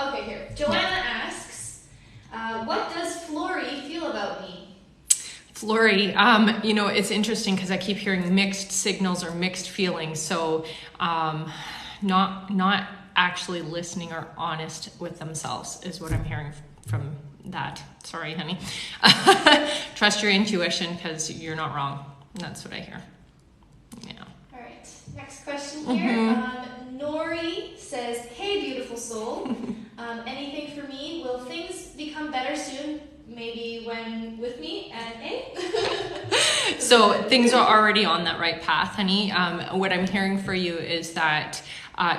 Okay, here. Joanna asks, what does Flory feel about me? Flory, you know, it's interesting because I keep hearing mixed signals or mixed feelings. So not actually listening or honest with themselves is what I'm hearing from that. Sorry, honey. Trust your intuition because you're not wrong. That's what I hear. Yeah. All right. Next question here. Nori says, hey, beautiful soul. Anything for me? Will things become better soon? Maybe when with me and So things are already on that right path, honey. What I'm hearing for you is that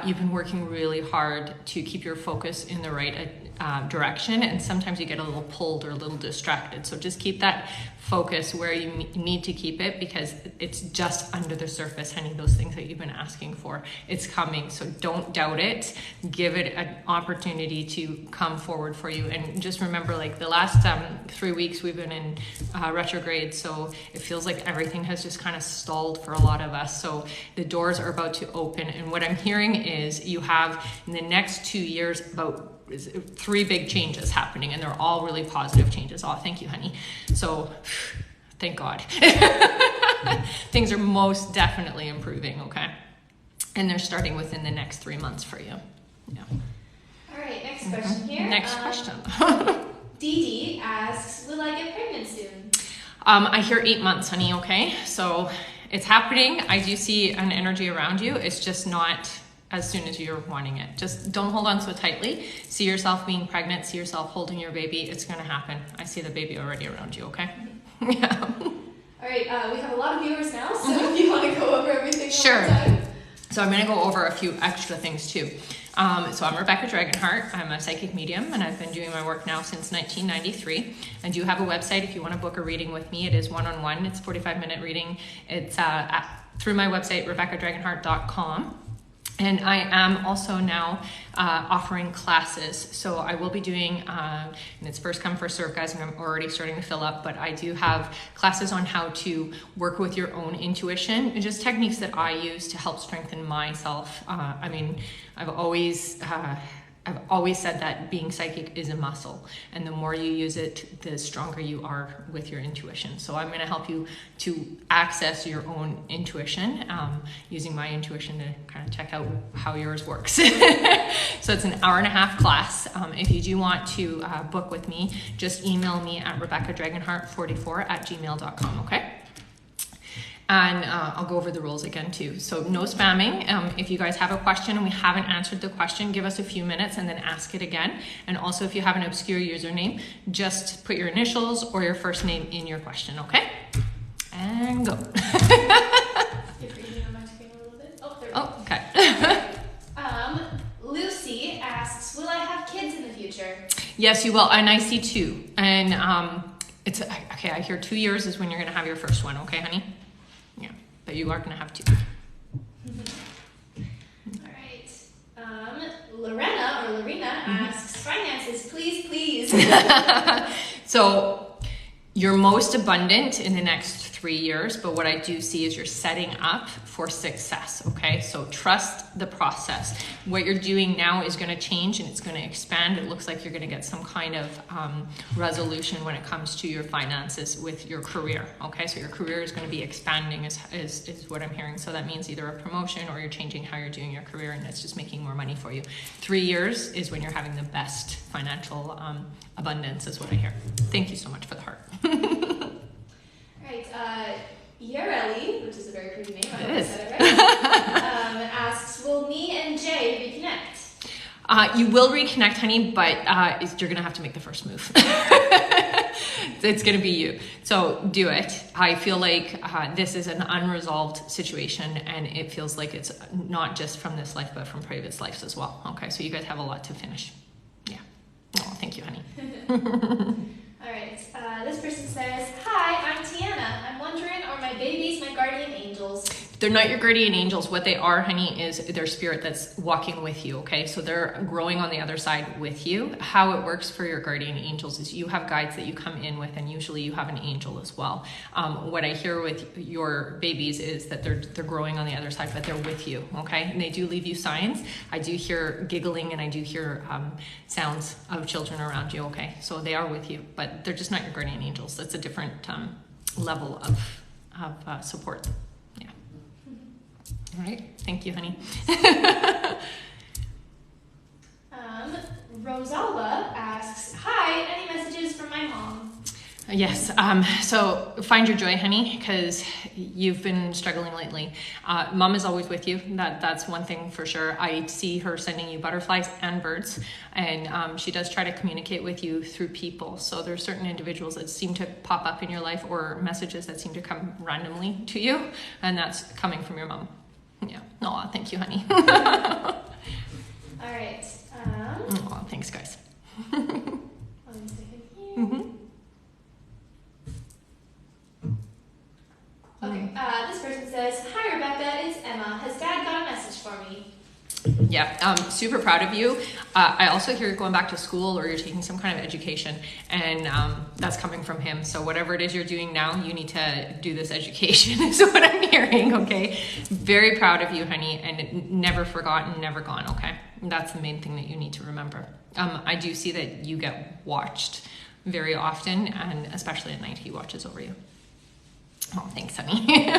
you've been working really hard to keep your focus in the right direction, and sometimes you get a little pulled or a little distracted. So just keep that focus where you need to keep it, because it's just under the surface, honey. Those things that you've been asking for, it's coming. So don't doubt it. Give it an opportunity to come forward for you. And just remember, like the last 3 weeks we've been in retrograde, so it feels like everything has just kind of stalled for a lot of us. So the doors are about to open, and what I'm hearing is you have in the next 2 years about 3 big changes happening, and they're all really positive changes. Oh, thank you, honey. So thank God. Things are most definitely improving, okay? And they're starting within the next 3 months for you. Yeah. All right, next question here. Next question. Dee Dee asks, will I get pregnant soon? I hear 8 months, honey, okay? So it's happening. I do see an energy around you. It's just not as soon as you're wanting it. Just don't hold on so tightly. See yourself being pregnant, see yourself holding your baby. It's gonna happen. I see the baby already around you, okay? Yeah. All right, we have a lot of viewers now, so if you wanna go over everything Sure. one more time. So I'm gonna go over a few extra things too. So I'm Rebecca Dragonheart. I'm a psychic medium, and I've been doing my work now since 1993. I do have a website if you want to book a reading with me. It is one-on-one. It's a 45-minute reading. It's through my website, RebeccaDragonheart.com. And I am also now offering classes. So I will be doing, and it's first come, first serve, guys, and I'm already starting to fill up, but I do have classes on how to work with your own intuition and just techniques that I use to help strengthen myself. I mean, I've always said that being psychic is a muscle, and the more you use it, the stronger you are with your intuition. So I'm going to help you to access your own intuition, using my intuition to kind of check out how yours works. So it's an hour-and-a-half class. If you do want to book with me, just email me at RebeccaDragonheart44@gmail.com, okay? And I'll go over the rules again too. So no spamming. If you guys have a question and we haven't answered the question, give us a few minutes and then ask it again. And also, if you have an obscure username, just put your initials or your first name in your question, okay? And go. You're reading on my screen a little bit. Oh, there we go. Oh, okay. Lucy asks, will I have kids in the future? Yes, you will. And I see 2. And it's, okay, I hear 2 years is when you're gonna have your first one, okay, honey? Yeah, but you are going to have 2. All right. Lorena asks, finances, please, please. So you're most abundant in the next 3 years, but what I do see is you're setting up for success, okay? So trust the process. What you're doing now is going to change and it's going to expand. It looks like you're going to get some kind of resolution when it comes to your finances with your career, okay? So your career is going to be expanding is what I'm hearing. So that means either a promotion or you're changing how you're doing your career, and it's just making more money for you. 3 years is when you're having the best financial abundance is what I hear. Thank you so much for the heart. Right, Yareli, which is a very pretty name, I hope I It is. said it right, asks, will me and Jay reconnect? You will reconnect, honey, but you're going to have to make the first move. It's going to be you. So do it. I feel like this is an unresolved situation, and it feels like it's not just from this life, but from previous lives as well. Okay, so you guys have a lot to finish. Yeah. Oh, thank you, honey. All right, this person says, hi, I'm Tiana. I'm wondering, are my babies my guardian angels? They're not your guardian angels. What they are, honey, is their spirit that's walking with you, okay? So they're growing on the other side with you. How it works for your guardian angels is you have guides that you come in with, and usually you have an angel as well. What I hear with your babies is that they're growing on the other side, but they're with you, okay? And they do leave you signs. I do hear giggling, and I do hear sounds of children around you, okay? So they are with you, but they're just not your guardian angels. That's a different level of support. Yeah. All right. Thank you, honey. Rosalba asks, hi, any messages from my mom? Yes. So find your joy, honey, because you've been struggling lately. Mom is always with you. That's one thing for sure. I see her sending you butterflies and birds, and she does try to communicate with you through people. So there's certain individuals that seem to pop up in your life, or messages that seem to come randomly to you, and that's coming from your mom. Yeah. Oh, thank you, honey. All right. Oh, thanks, guys. 1 second here. Mm-hmm. Okay, this person says, hi Rebecca, it's Emma. Has Dad got a message for me? Yeah, super proud of you. I also hear you're going back to school, or you're taking some kind of education, and that's coming from him. So whatever it is you're doing now, you need to do this education is what I'm hearing, okay? Very proud of you, honey, and never forgotten, never gone, okay? That's the main thing that you need to remember. I do see that you get watched very often, and especially at night, he watches over you. Oh, thanks, honey.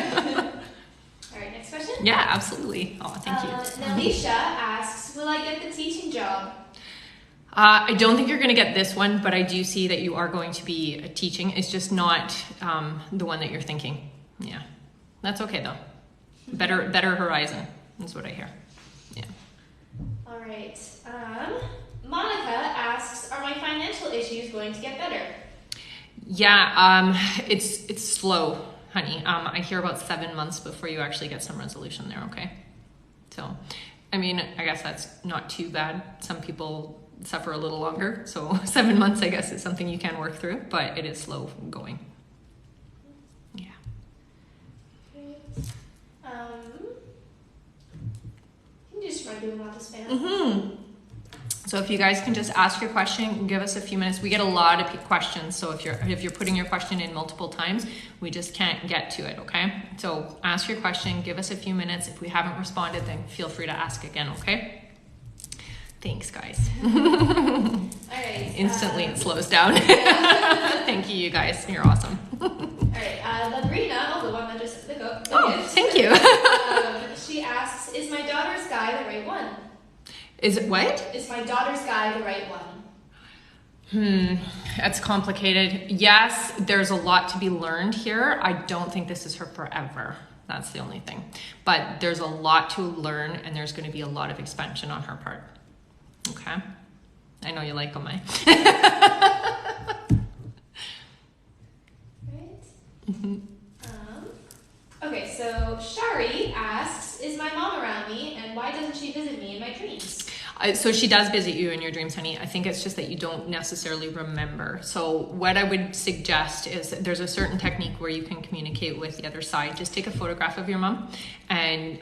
All right, next question? Yeah, absolutely. Oh, thank you. Nalisha asks, will I get the teaching job? I don't think you're going to get this one, but I do see that you are going to be teaching. It's just not the one that you're thinking. Yeah, that's okay though. Better horizon is what I hear. Yeah. All right. Monica asks, are my financial issues going to get better? Yeah, it's slow, honey. I hear about 7 months before you actually get some resolution there, okay? So, I mean, I guess that's not too bad. Some people suffer a little longer, so 7 months, I guess, is something you can work through, but it is slow going. Yeah. Can you just run through about the spam? Mm-hmm. So if you guys can just ask your question, give us a few minutes. We get a lot of questions, so if you're putting your question in multiple times, we just can't get to it, okay? So ask your question, give us a few minutes. If we haven't responded, then feel free to ask again, okay? Thanks, guys. All right. Instantly it slows down. Yeah. Thank you, you guys. You're awesome. All right. Labrina, the one that just the gift. Thank you. She asks, is my daughter's guy the right one? Is it what? Is my daughter's guy the right one? That's complicated. Yes, there's a lot to be learned here. I don't think this is her forever. That's the only thing. But there's a lot to learn, and there's going to be a lot of expansion on her part. Okay? I know you like them, eh? Right. Mm-hmm. Okay, so Shari asks, is my mom around me, and why doesn't she visit me in my dreams? So she does visit you in your dreams, honey. I think it's just that you don't necessarily remember. So what I would suggest is that there's a certain technique where you can communicate with the other side. Just take a photograph of your mom and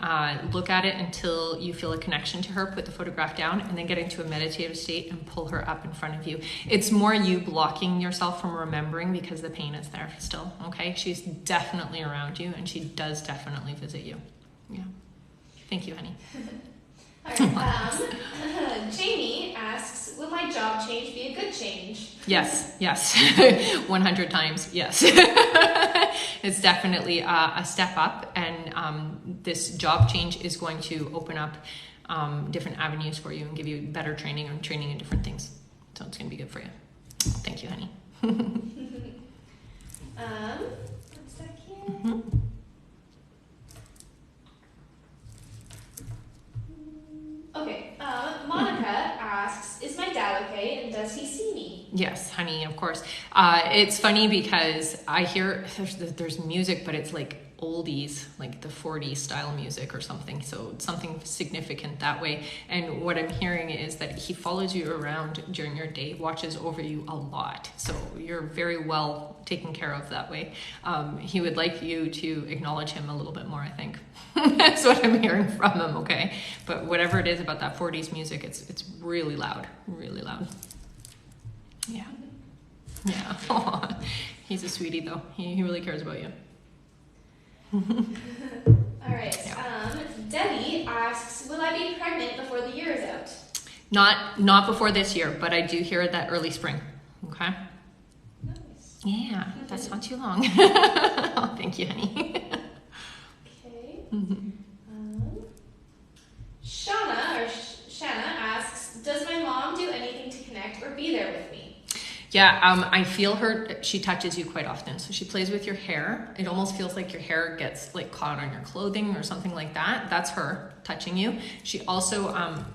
look at it until you feel a connection to her. Put the photograph down and then get into a meditative state and pull her up in front of you. It's more you blocking yourself from remembering because the pain is there still, okay? She's definitely around you, and she does definitely visit you. Yeah. Thank you, honey. All right. Jamie asks, will my job change be a good change? Yes, 100 times, yes. It's definitely a step up, and this job change is going to open up different avenues for you and give you better training in different things. So it's going to be good for you. Thank you, honey. One sec here. Mm-hmm. Okay, Monica asks, is my dad okay, and does he see me? Yes, honey, of course. It's funny because I hear there's music, but it's like oldies, like the 40s style music or something. So something significant that way. And what I'm hearing is that he follows you around during your day, watches over you a lot. So you're very well taken care of that way. He would like you to acknowledge him a little bit more, I think. That's what I'm hearing from him, okay? But whatever it is about that 40s music, it's really loud, really loud. Yeah. Yeah. Aww. He's a sweetie, though. He really cares about you. All right. Yeah. Debbie asks, will I be pregnant before the year is out? Not before this year, but I do hear that early spring. Okay? Nice. Yeah, that's not too long. Oh, thank you, honey. Okay. Shanna asks, does my mom do anything to connect or be there with me? Yeah, I feel her, she touches you quite often. So she plays with your hair. It almost feels like your hair gets like caught on your clothing or something like that. That's her touching you. She also,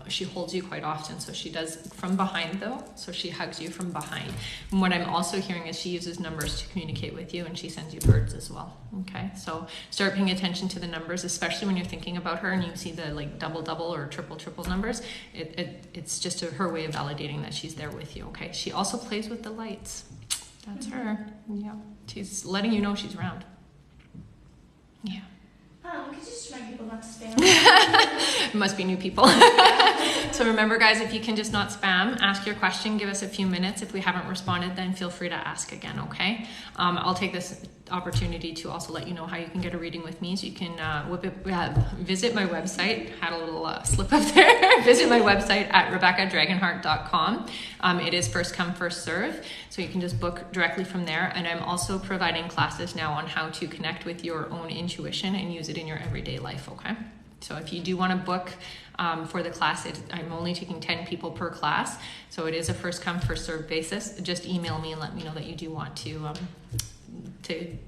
she holds you quite often. So she does from behind though. So she hugs you from behind. And what I'm also hearing is she uses numbers to communicate with you, and she sends you birds as well. Okay, so start paying attention to the numbers, especially when you're thinking about her and you see the like double or triple numbers. It's just her way of validating that she's there with you. Okay, she also plays with the lights. That's her. Yeah, she's letting you know she's around. Yeah. Could you just remind people not to spam? Must be new people. So remember, guys, if you can just not spam, ask your question, give us a few minutes. If we haven't responded, then feel free to ask again, okay? I'll take this opportunity to also let you know how you can get a reading with me. So you can visit my website. Had a little slip up there. Visit my website at RebeccaDragonheart.com. It is first come, first serve. So you can just book directly from there. And I'm also providing classes now on how to connect with your own intuition and use it in your everyday life, okay? So if you do want to book for the class, I'm only taking 10 people per class. So it is a first come, first serve basis. Just email me and let me know that you do want to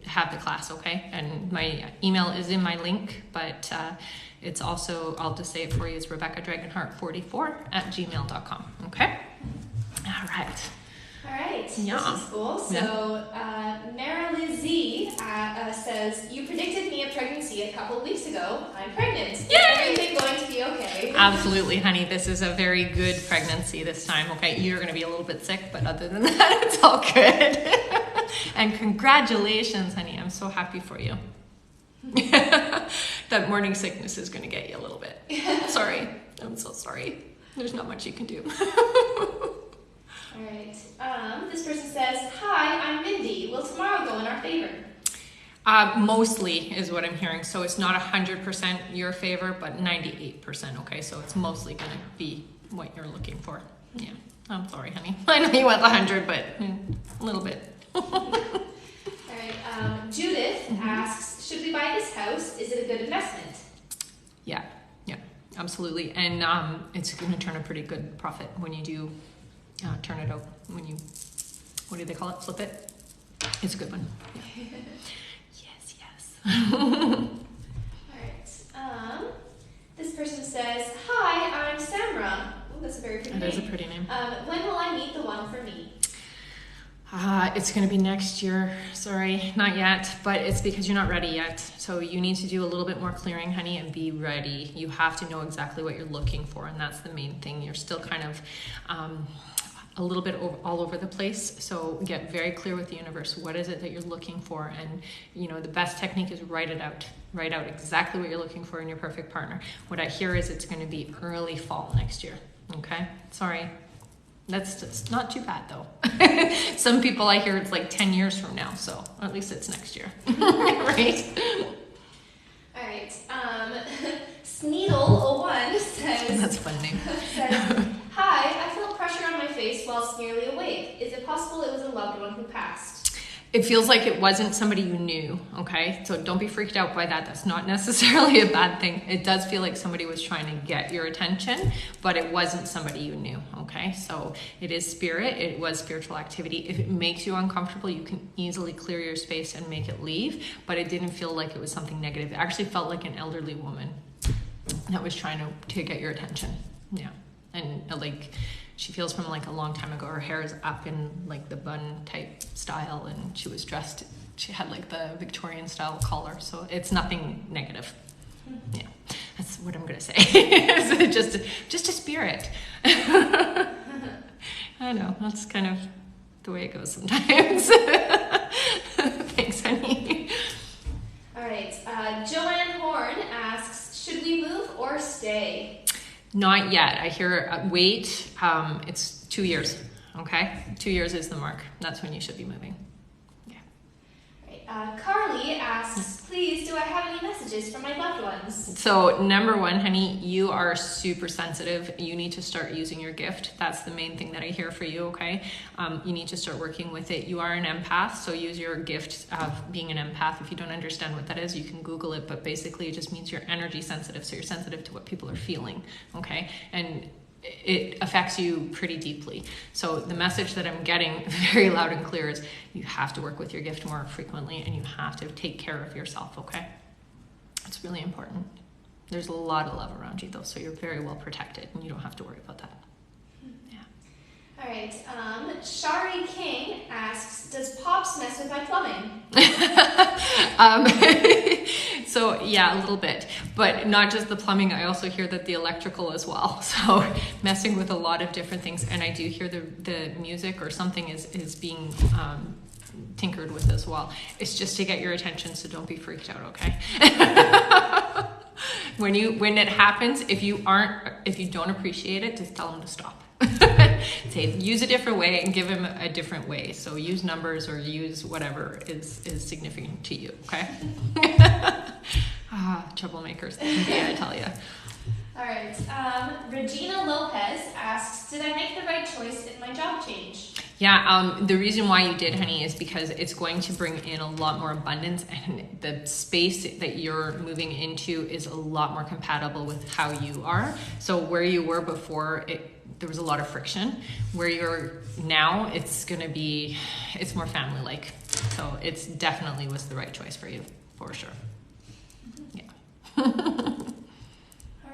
have the class, okay? And my email is in my link, but it's also, I'll just say it for you, it's RebeccaDragonheart44@gmail.com, okay? All right. All right, yeah. This is cool. So Mara Lizzie says, you predicted me a pregnancy a couple of weeks ago. I'm pregnant. Yay! Is everything going to be okay? Absolutely, honey. This is a very good pregnancy this time, okay? You're going to be a little bit sick, but other than that, it's all good. And congratulations, honey. I'm so happy for you. That morning sickness is going to get you a little bit. Sorry. I'm so sorry. There's not much you can do. All right. This person says, hi, I'm Mindy. Will tomorrow go in our favor? Mostly is what I'm hearing. So it's not 100% your favor, but 98%. Okay. So it's mostly going to be what you're looking for. Yeah. I'm sorry, honey. I know you want the 100, but a little bit. All right. Judith asks, should we buy this house? Is it a good investment? Yeah. Yeah, absolutely. And it's going to turn a pretty good profit when you do turn it out. When you, what do they call it? Flip it. It's a good one. Yeah. Yes. All right. This person says, hi, I'm Samra. Oh, that's a very pretty name. That is a pretty name. When will I meet the one for me? It's going to be next year. Sorry, not yet, but it's because you're not ready yet. So you need to do a little bit more clearing, honey, and be ready. You have to know exactly what you're looking for, and that's the main thing. You're still kind of a little bit all over the place. So get very clear with the universe. What is it that you're looking for? And the best technique is write it out. Write out exactly what you're looking for in your perfect partner. What I hear is it's going to be early fall next year. Okay? Sorry. That's just not too bad though. Some people I hear it's like 10 years from now, so at least it's next year. Right? All right. Sneedle01 says, that's a fun name. Says, hi, I feel pressure on my face whilst nearly awake. Is it possible it was a loved one who passed? It feels like it wasn't somebody you knew, okay? So don't be freaked out by that. That's not necessarily a bad thing. It does feel like somebody was trying to get your attention, but it wasn't somebody you knew, okay? So it is spirit. It was spiritual activity. If it makes you uncomfortable, you can easily clear your space and make it leave, but it didn't feel like it was something negative. It actually felt like an elderly woman that was trying to get your attention. Yeah. And like, she feels from like a long time ago. Her hair is up in like the bun type style, and she was dressed she had like the Victorian style collar, so it's nothing negative. Yeah, that's what I'm gonna say. It's just a spirit. I know, that's kind of the way it goes sometimes. Thanks, honey. All right, Joanne Horn asks, should we move or stay? Not yet. I hear wait. It's 2 years. Okay, 2 years is the mark. That's when you should be moving. Yeah. Right. Carly asks, please, do I have any messages from my loved ones? So number one, honey, you are super sensitive. You need to start using your gift. That's the main thing that I hear for you. Okay, you need to start working with it. You are an empath, so use your gift of being an empath. If you don't understand what that is, you can Google it. But basically, it just means you're energy sensitive. So you're sensitive to what people are feeling. Okay, and it affects you pretty deeply. So the message that I'm getting very loud and clear is you have to work with your gift more frequently, and you have to take care of yourself. Okay, it's really important. There's a lot of love around you though, so you're very well protected and you don't have to worry about that. Yeah. All right, Shari King asks, does Pops mess with my plumbing? So yeah, a little bit, but not just the plumbing. I also hear that the electrical as well. So messing with a lot of different things. And I do hear the music or something is being tinkered with as well. It's just to get your attention, so don't be freaked out, okay? When it happens, if you don't appreciate it, just tell them to stop. Say, use a different way and give him a different way. So use numbers or use whatever is significant to you, okay? Troublemakers, I tell you. All right, Regina Lopez asks, did I make the right choice in my job change? Yeah, the reason why you did, honey, is because it's going to bring in a lot more abundance, and the space that you're moving into is a lot more compatible with how you are. So where you were before, there was a lot of friction. Where you're now, it's more family-like. So it's definitely was the right choice for you, for sure. Yeah. All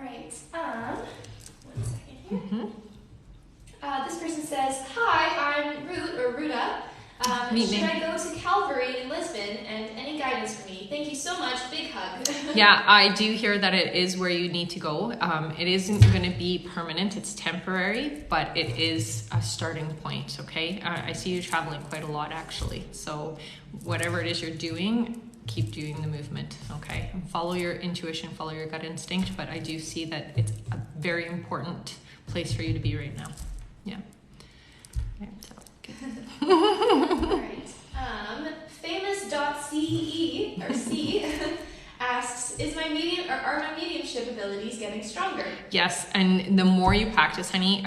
right, 1 second here. Mm-hmm. This person says, hi, I'm Ruta. Should I go to Calvary in Lisbon, and any guidance for me? Thank you so much. Big hug. Yeah, I do hear that it is where you need to go. It isn't going to be permanent. It's temporary, but it is a starting point, okay? I see you traveling quite a lot, actually. So whatever it is you're doing, keep doing the movement, okay? And follow your intuition, follow your gut instinct, but I do see that it's a very important place for you to be right now. Yeah. Okay, so, good. All right. Famous.ce or C asks, are my mediumship abilities getting stronger? Yes, and the more you practice, honey,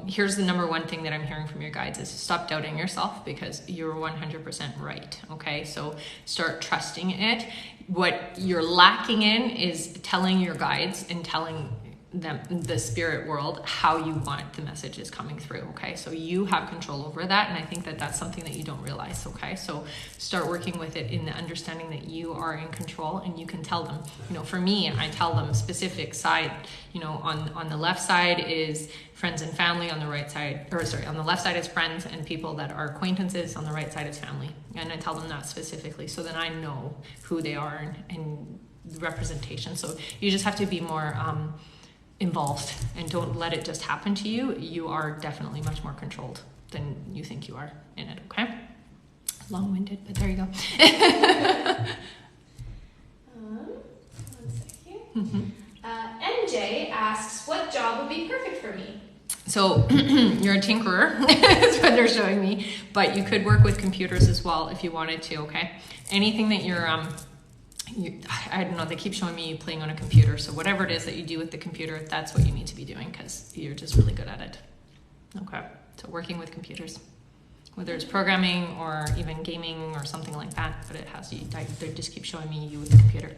here's the number one thing that I'm hearing from your guides is stop doubting yourself, because you're 100% right, okay? So start trusting it. What you're lacking in is telling your guides and telling them, the spirit world, how you want the messages coming through, okay? So you have control over that, and I think that that's something that you don't realize, okay? So start working with it in the understanding that you are in control, and you can tell them. For me, I tell them specific side, on the left side is friends and family, on the right side, on the left side is friends and people that are acquaintances, on the right side is family. And I tell them that specifically, so then I know who they are and the representation. So you just have to be more involved, and don't let it just happen to you. You are definitely much more controlled than you think you are in it, okay? Long-winded, but there you go. 1 sec here. Mm-hmm. MJ asks, what job would be perfect for me? So you're a tinkerer, is what they're showing me, but you could work with computers as well if you wanted to, okay? Anything that you're I don't know, they keep showing me you playing on a computer, so whatever it is that you do with the computer, that's what you need to be doing, because you're just really good at it. Okay, so working with computers, whether it's programming or even gaming or something like that, but they just keep showing me you with the computer.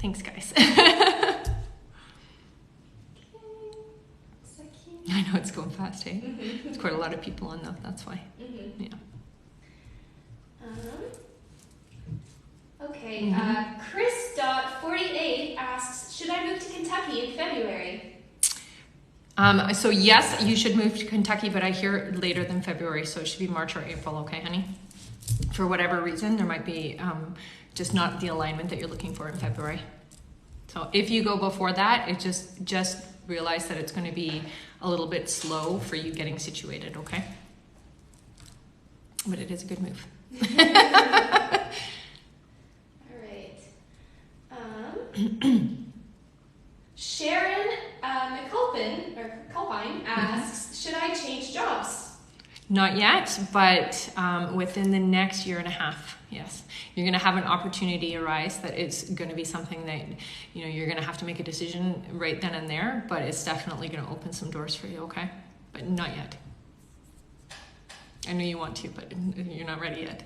Thanks, guys. I know it's going fast, hey? Mm-hmm. There's quite a lot of people on though, that's why. Mm-hmm. Yeah. Okay, mm-hmm. Chris.48 asks, should I move to Kentucky in February? So yes, you should move to Kentucky, but I hear later than February, so it should be March or April, okay, honey? for whatever reason, there might be just not the alignment that you're looking for in February. So if you go before that, it just realize that it's going to be a little bit slow for you getting situated, okay? But it is a good move. All right. Sharon McCulpine asks, should I change jobs? Not yet, but within the next year and a half, yes. You're going to have an opportunity arise that it's going to be something that, you know, you're going to have to make a decision right then and there, but it's definitely going to open some doors for you, okay? But not yet. I know you want to, but you're not ready yet.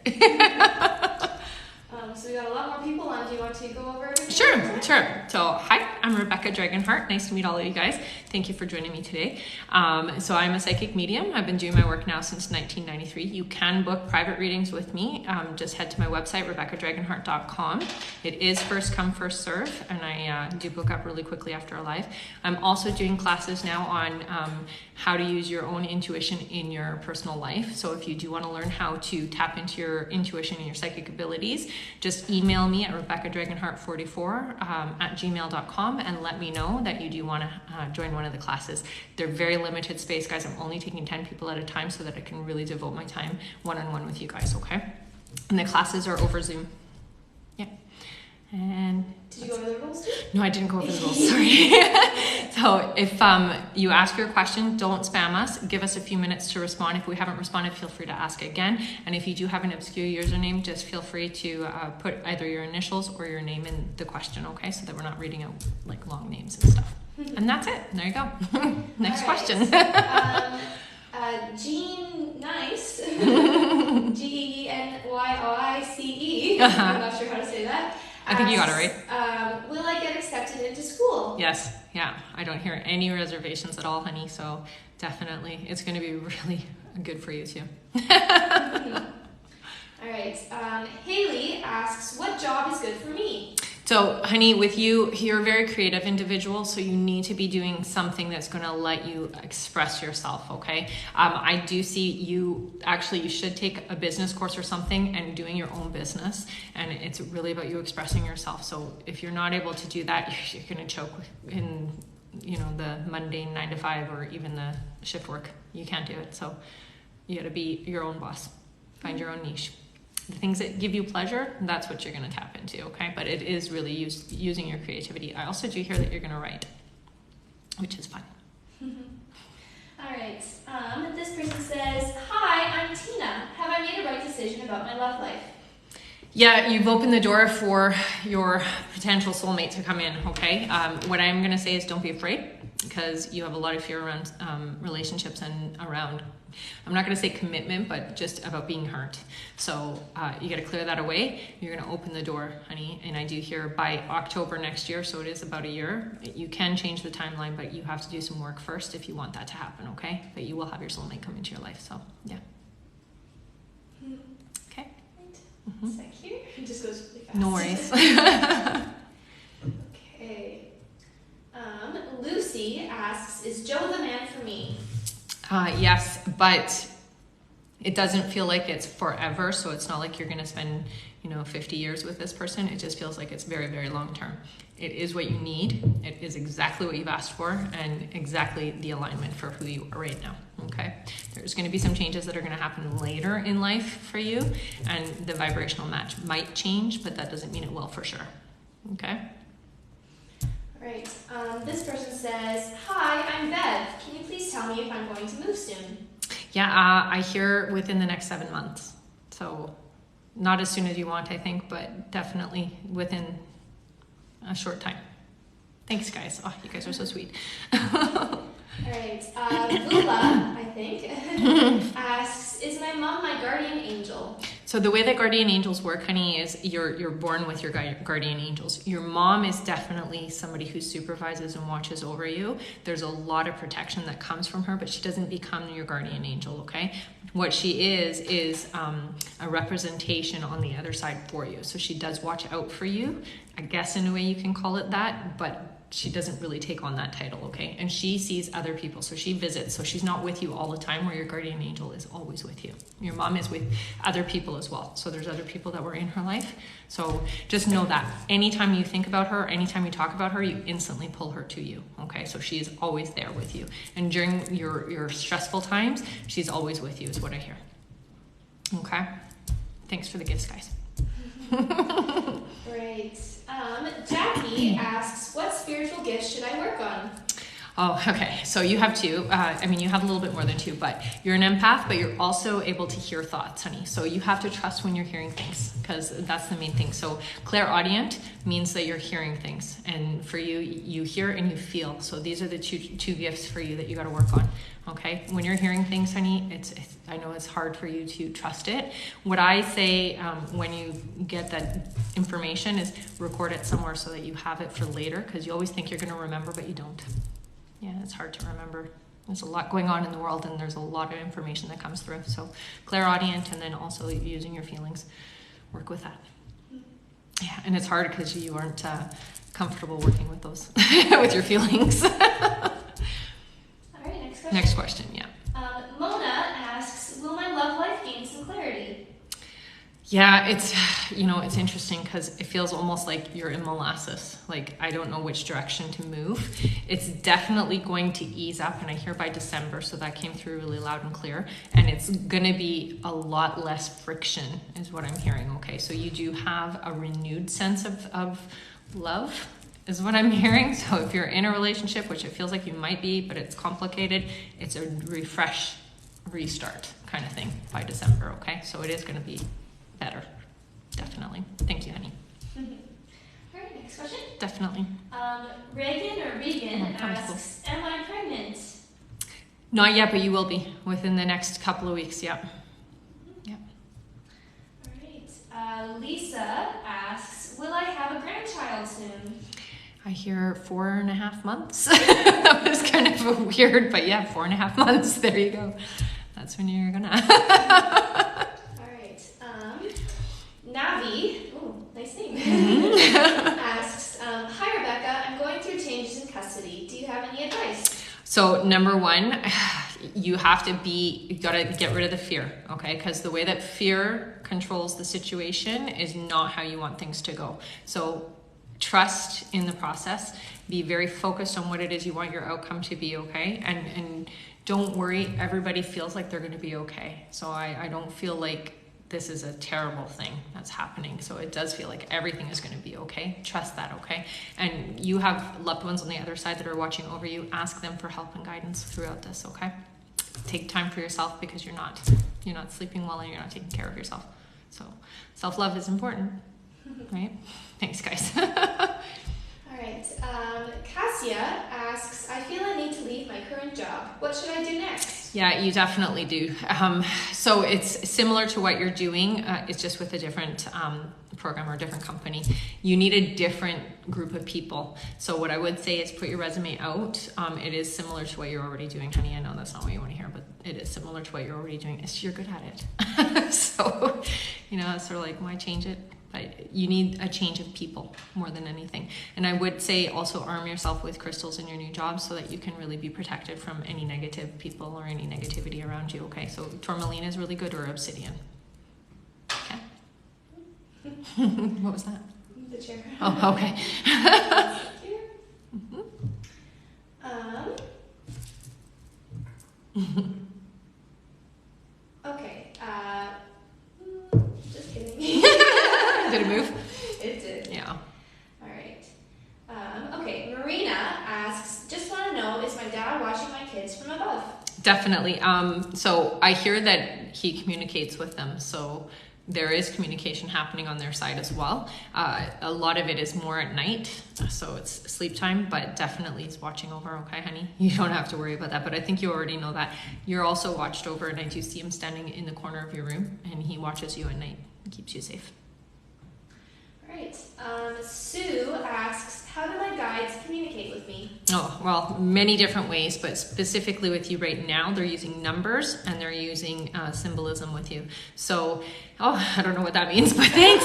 So we got a lot more people on. Do you want to go over everything? Sure. So, hi, I'm Rebecca Dragonheart. Nice to meet all of you guys. Thank you for joining me today. So I'm a psychic medium. I've been doing my work now since 1993. You can book private readings with me. Just head to my website, RebeccaDragonheart.com. It is first come, first serve, and I do book up really quickly after a live. I'm also doing classes now on how to use your own intuition in your personal life. So if you do want to learn how to tap into your intuition and your psychic abilities, just email me at RebeccaDragonheart44 @gmail.com and let me know that you do want to join one of the classes. They're very limited space, guys. I'm only taking 10 people at a time so that I can really devote my time one-on-one with you guys, okay? And the classes are over Zoom. Yeah. And did you go over the rules too? No, I didn't go over the rules, sorry. So if you ask your question, don't spam us. Give us a few minutes to respond. If we haven't responded, feel free to ask again. And if you do have an obscure username, just feel free to put either your initials or your name in the question, okay? So that we're not reading out like long names and stuff. And that's it. There you go. Next question. Jean Nice, GENYICE, I'm not sure how to say that. I think you got it right. Will I get accepted into school? Yes, yeah. I don't hear any reservations at all, honey. So definitely, it's going to be really good for you too. All right. Haley asks, what job is good for me? So, honey, with you, you're a very creative individual, so you need to be doing something that's going to let you express yourself, okay? I do see you should take a business course or something and doing your own business, and it's really about you expressing yourself. So if you're not able to do that, you're going to choke in, you know, the mundane 9 to 5 or even the shift work. You can't do it, so you got to be your own boss. Find your own niche. The things that give you pleasure, that's what you're going to tap into, okay? But it is really using your creativity. I also do hear that you're going to write, which is fun. All right. This person says, hi, I'm Tina. Have I made a right decision about my love life? Yeah, you've opened the door for your potential soulmate to come in, okay? What I'm going to say is don't be afraid, because you have a lot of fear around relationships and around, I'm not going to say commitment, but just about being hurt. So you got to clear that away. You're going to open the door, honey. And I do hear by October next year, so it is about a year. You can change the timeline, but you have to do some work first if you want that to happen, okay? But you will have your soulmate come into your life, so yeah. Okay. Mm-hmm. Thank you. It just goes really fast. No worries. Okay. Lucy asks, is Joe the man for me? Yes, but it doesn't feel like it's forever, so it's not like you're going to spend, 50 years with this person. It just feels like it's very, very long term. It is what you need. It is exactly what you've asked for and exactly the alignment for who you are right now, okay? There's going to be some changes that are going to happen later in life for you, and the vibrational match might change, but that doesn't mean it will for sure, okay? Right. This person says, hi, I'm Bev. Can you please tell me if I'm going to move soon? Yeah, I hear within the next 7 months. So not as soon as you want, I think, but definitely within a short time. Thanks, guys. Oh, you guys are so sweet. All right. Lula, I think, asks, is my mom my guardian angel? So the way that guardian angels work, honey, is you're born with your guardian angels. Your mom is definitely somebody who supervises and watches over you. There's a lot of protection that comes from her, but she doesn't become your guardian angel, okay? What she is a representation on the other side for you. So she does watch out for you, I guess in a way you can call it that, but she doesn't really take on that title, okay? And she sees other people, so she visits, so she's not with you all the time, where your guardian angel is always with you. Your mom is with other people as well, so there's other people that were in her life. So just know that anytime you think about her, anytime you talk about her, you instantly pull her to you, okay? So she is always there with you. And during your stressful times, she's always with you, is what I hear. Okay? Thanks for the gifts, guys. Great. Jackie asks, what spiritual gifts should I work on? Oh, okay. So you have two. I mean, you have a little bit more than two, but you're an empath, but you're also able to hear thoughts, honey. So you have to trust when you're hearing things, because that's the main thing. So clairaudient means that you're hearing things, and for you, you hear and you feel. So these are the two gifts for you that you got to work on. Okay, when you're hearing things, honey, I know it's hard for you to trust it. What I say when you get that information is record it somewhere so that you have it for later, because you always think you're going to remember, but you don't. Yeah, it's hard to remember. There's a lot going on in the world, and there's a lot of information that comes through. So clairaudient, and then also using your feelings. Work with that. Yeah, and it's hard because you aren't comfortable working with those, with your feelings. Next question, yeah. Mona asks, will my love life gain some clarity? Yeah, it's interesting because it feels almost like you're in molasses. Like, I don't know which direction to move. It's definitely going to ease up, and I hear by December, so that came through really loud and clear. And it's going to be a lot less friction is what I'm hearing, okay? So you do have a renewed sense of love, is what I'm hearing. So if you're in a relationship, which it feels like you might be, but it's complicated, it's a refresh, restart kind of thing by December, okay? So it is going to be better, definitely. Thank you, honey. All right, next question. Definitely. Regan asks, am I pregnant? Not yet, but you will be within the next couple of weeks, yeah. Yeah. All right. Lisa asks, will I have a grandchild soon? I hear 4.5 months. That was kind of weird, but yeah, 4.5 months. There you go. That's when you're gonna. All right. Navi, oh, nice name, asks, hi Rebecca, I'm going through changes in custody. Do you have any advice? So number one, you gotta get rid of the fear, okay? Because the way that fear controls the situation is not how you want things to go. So trust in the process, be very focused on what it is you want your outcome to be, okay? And don't worry, everybody feels like they're going to be okay. So I don't feel like this is a terrible thing that's happening. So it does feel like everything is going to be okay. Trust that, okay? And you have loved ones on the other side that are watching over you. Ask them for help and guidance throughout this, okay? Take time for yourself, because you're not sleeping well and you're not taking care of yourself. So self-love is important, right? Thanks, guys. All right. Cassia asks, I feel I need to leave my current job. What should I do next? Yeah, you definitely do. So it's similar to what you're doing. It's just with a different program or a different company. You need a different group of people. So what I would say is put your resume out. It is similar to what you're already doing, honey. I know that's not what you want to hear, but it is similar to what you're already doing. You're good at it. So, it's sort of like, why change it? But you need a change of people more than anything. And I would say also arm yourself with crystals in your new job so that you can really be protected from any negative people or any negativity around you, okay? So tourmaline is really good, or obsidian. Okay. What was that? The chair. Oh, okay. Okay. Just kidding. Did it move? It did. Yeah. All right. Okay. Marina asks, just want to know, is my dad watching my kids from above? Definitely. So I hear that he communicates with them. So there is communication happening on their side as well. A lot of it is more at night, so it's sleep time, but definitely he's watching over, okay, honey? You don't have to worry about that, but I think you already know that. You're also watched over, and I do see him standing in the corner of your room, and he watches you at night and keeps you safe. All right. Sue asks, how do my guides communicate with me? Oh, well, many different ways, but specifically with you right now, they're using numbers and they're using symbolism with you. So, I don't know what that means, but thanks.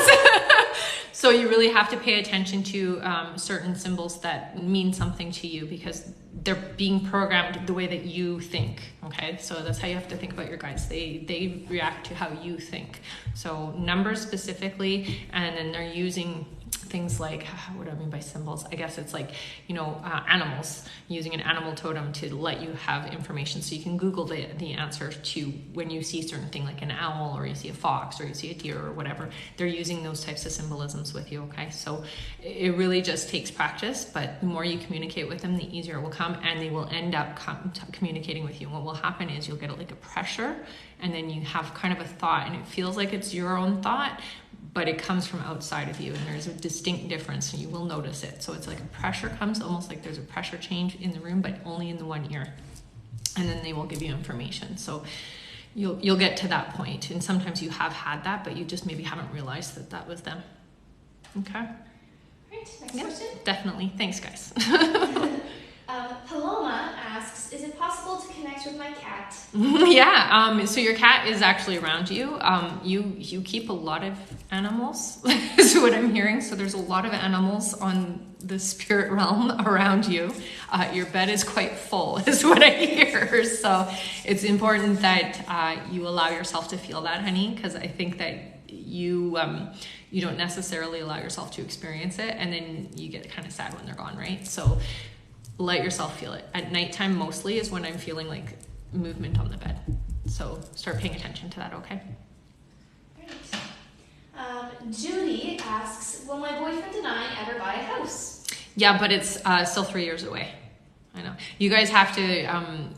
So you really have to pay attention to certain symbols that mean something to you, because they're being programmed the way that you think. Okay, so that's how you have to think about your guides. They react to how you think. So numbers specifically, and then they're using things like, what do I mean by symbols? I guess it's like, animals, using an animal totem to let you have information. So you can Google the answer to when you see certain thing like an owl, or you see a fox, or you see a deer, or whatever. They're using those types of symbolisms with you, okay? So it really just takes practice, but the more you communicate with them, the easier it will come, and they will end up communicating with you. And what will happen is you'll get like a pressure, and then you have kind of a thought, and it feels like it's your own thought, but it comes from outside of you, and there's a distinct difference, and you will notice it. So it's like a pressure comes, almost like there's a pressure change in the room, but only in the one ear. And then they will give you information. So you'll get to that point, and sometimes you have had that, but you just maybe haven't realized that that was them. Okay. All right, next question. Definitely. Thanks, guys. Paloma asks, is it possible to connect with my cat? Yeah, so your cat is actually around you. You keep a lot of animals, is what I'm hearing. So there's a lot of animals on the spirit realm around you. Your bed is quite full, is what I hear. So it's important that you allow yourself to feel that, honey, because I think that you don't necessarily allow yourself to experience it, and then you get kind of sad when they're gone, right? So let yourself feel it. At nighttime mostly is when I'm feeling like movement on the bed. So start paying attention to that, okay? Great. Judy asks, will my boyfriend and I ever buy a house? Yeah, but it's still 3 years away. I know. You guys have to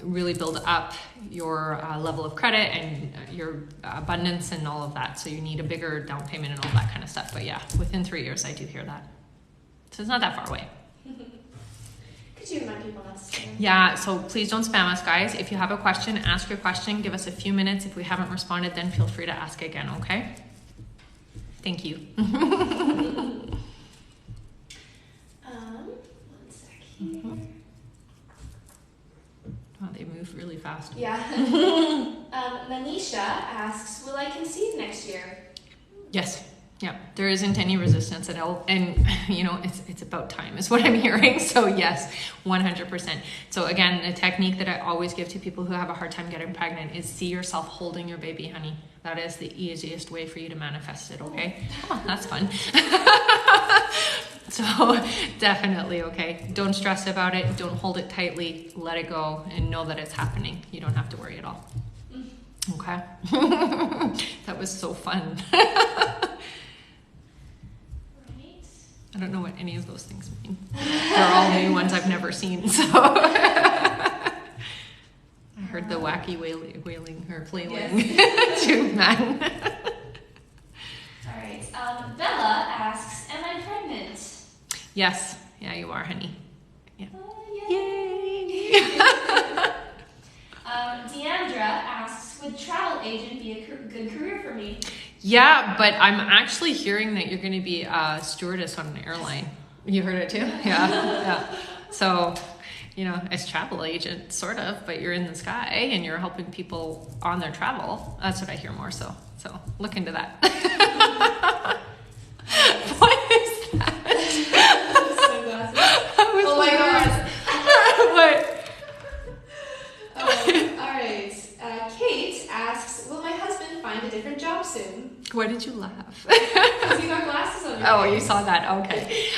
really build up your level of credit and your abundance and all of that. So you need a bigger down payment and all that kind of stuff. But yeah, within 3 years, I do hear that. So it's not that far away. Could you remind people not to spam? Yeah, so please don't spam us, guys. If you have a question, ask your question. Give us a few minutes. If we haven't responded, then feel free to ask again, okay? Thank you. One sec here. Oh, they move really fast. Yeah. Manisha asks, will I conceive next year? Yes. Yeah, there isn't any resistance at all, and it's about time is what I'm hearing. So yes, 100%. So again, the technique that I always give to people who have a hard time getting pregnant is see yourself holding your baby, honey. That is the easiest way for you to manifest it, okay? Oh, that's fun. So definitely, okay? Don't stress about it. Don't hold it tightly. Let it go and know that it's happening. You don't have to worry at all. Okay? That was so fun. I don't know what any of those things mean. They're all new ones I've never seen, so. I heard the wacky wailing or flailing tube man. All right. Bella asks, am I pregnant? Yes. Yeah, you are, honey. Yeah. Yay! Deandra asks, would travel agent be a good career for me? Yeah, but I'm actually hearing that you're going to be a stewardess on an airline. You heard it too? Yeah. So, as travel agent, sort of, but you're in the sky and you're helping people on their travel. That's what I hear more so. So look into that. What is that? Sunglasses. Oh my god. What? All right. Kate asks, will my husband find a different job soon? Why did you laugh? Because you got glasses on your Oh, face. you saw that. Okay.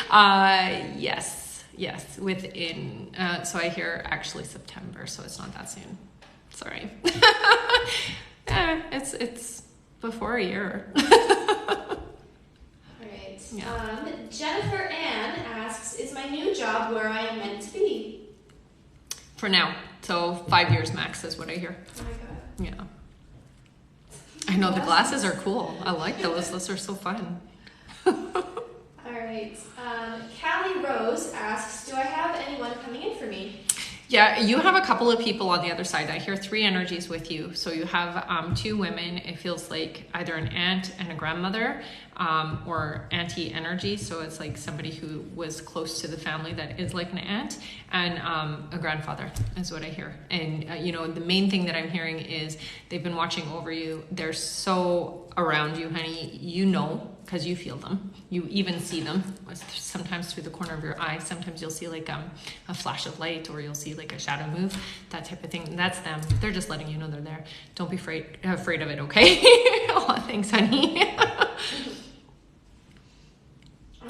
Yes. Within, so I hear actually September, so it's not that soon. Sorry. It's before a year. All right. Yeah. Jennifer Ann asks, is my new job where I am meant to be? For now. So 5 years max is what I hear. Oh my god. Yeah. I know the glasses are cool. I like those. Those are so fun. All right. Callie Rose asks, do I have anyone coming in for me? Yeah, you have a couple of people on the other side. I hear 3 energies with you. So you have 2 women. It feels like either an aunt and a grandmother, or auntie energy. So it's like somebody who was close to the family that is like an aunt, and a grandfather is what I hear. And the main thing that I'm hearing is they've been watching over you. They're so around you, honey. because you feel them. You even see them, sometimes through the corner of your eye. Sometimes you'll see like a flash of light, or you'll see like a shadow move, that type of thing. That's them. They're just letting you know they're there. Don't be afraid of it, okay? Oh, thanks, honey.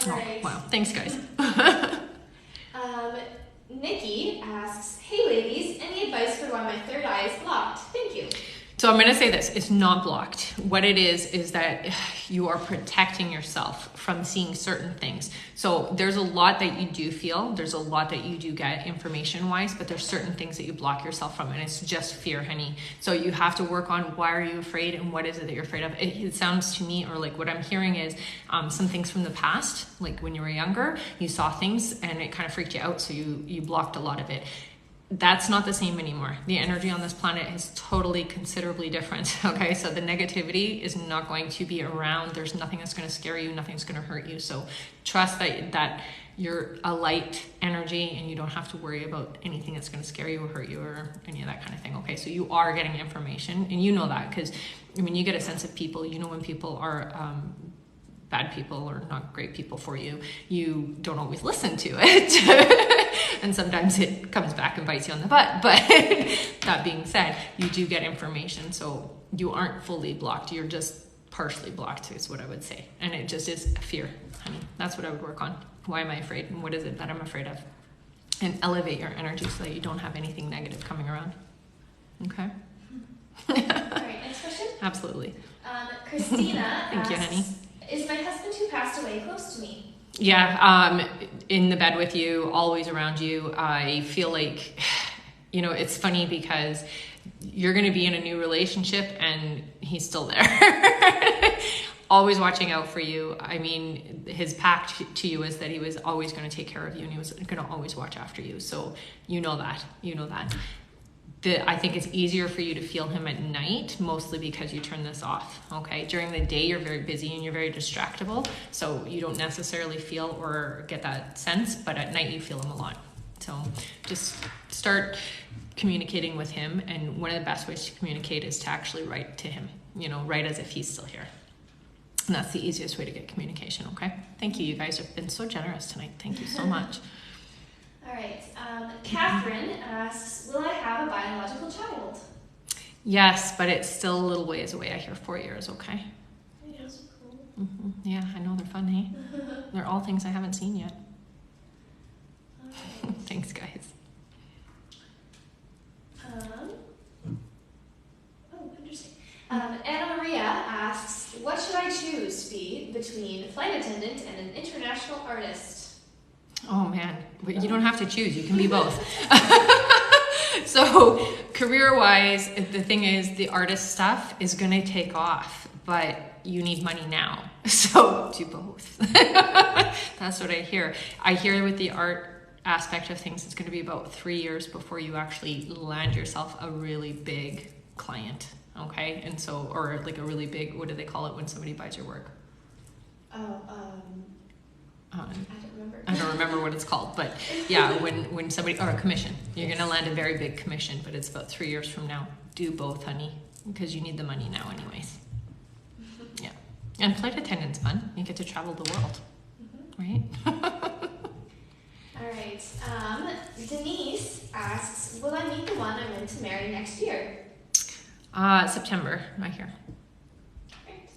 All right. Oh, wow, thanks, guys. Nikki asks, hey ladies, any advice for why my third eye is blocked? Thank you. So I'm going to say this, it's not blocked. What it is that you are protecting yourself from seeing certain things. So there's a lot that you do feel, there's a lot that you do get information wise, but there's certain things that you block yourself from, and it's just fear, honey. So you have to work on why are you afraid and what is it that you're afraid of. It sounds to me, or like what I'm hearing is some things from the past, like when you were younger, you saw things and it kind of freaked you out, so you blocked a lot of it. That's not the same anymore. The energy on this planet is totally considerably different. Okay, so the negativity is not going to be around. There's nothing that's going to scare you, nothing's going to hurt you. So trust that you're a light energy and you don't have to worry about anything that's going to scare you or hurt you or any of that kind of thing. Okay, so you are getting information, and you know that because when you get a sense of people, you know when people are bad people or not great people for you. You don't always listen to it. And sometimes it comes back and bites you on the butt. But that being said, you do get information. So you aren't fully blocked. You're just partially blocked is what I would say. And it just is fear, honey. That's what I would work on. Why am I afraid? And what is it that I'm afraid of? And elevate your energy so that you don't have anything negative coming around. Okay? All right, next question? Absolutely. Christina Thank you, honey. Is my husband who passed away close to me? Yeah, in the bed with you, always around you. I feel like, it's funny because you're going to be in a new relationship and he's still there. Always watching out for you. I mean, his pact to you is that he was always going to take care of you and he was going to always watch after you. So you know that. I think it's easier for you to feel him at night, mostly because you turn this off, okay? During the day, you're very busy and you're very distractible, so you don't necessarily feel or get that sense, but at night you feel him a lot. So just start communicating with him, and one of the best ways to communicate is to actually write to him, write as if he's still here. And that's the easiest way to get communication, okay? Thank you, you guys have been so generous tonight. Thank you so much. All right. Catherine asks, will I have a biological child? Yes, but it's still a little ways away. I hear 4 years, okay? Yeah, so cool. Mm-hmm. Yeah, I know, they're fun, hey? They're all things I haven't seen yet. Right. Thanks, guys. Interesting. Anna Maria asks, what should I choose be between flight attendant and an international artist? Oh man, but you don't have to choose. You can be both. So career-wise, the thing is the artist stuff is going to take off, but you need money now. So do both. That's what I hear. I hear with the art aspect of things, it's going to be about 3 years before you actually land yourself a really big client. Okay. And so, or like a really big, what do they call it when somebody buys your work? I don't remember what it's called, but yeah, when somebody, or a commission, you're going to land a very big commission, but it's about 3 years from now. Do both, honey, because you need the money now anyways. Yeah. And flight attendant's fun. You get to travel the world, right? All right. Denise asks, will I meet the one I'm meant to marry next year? September, I hear. Right.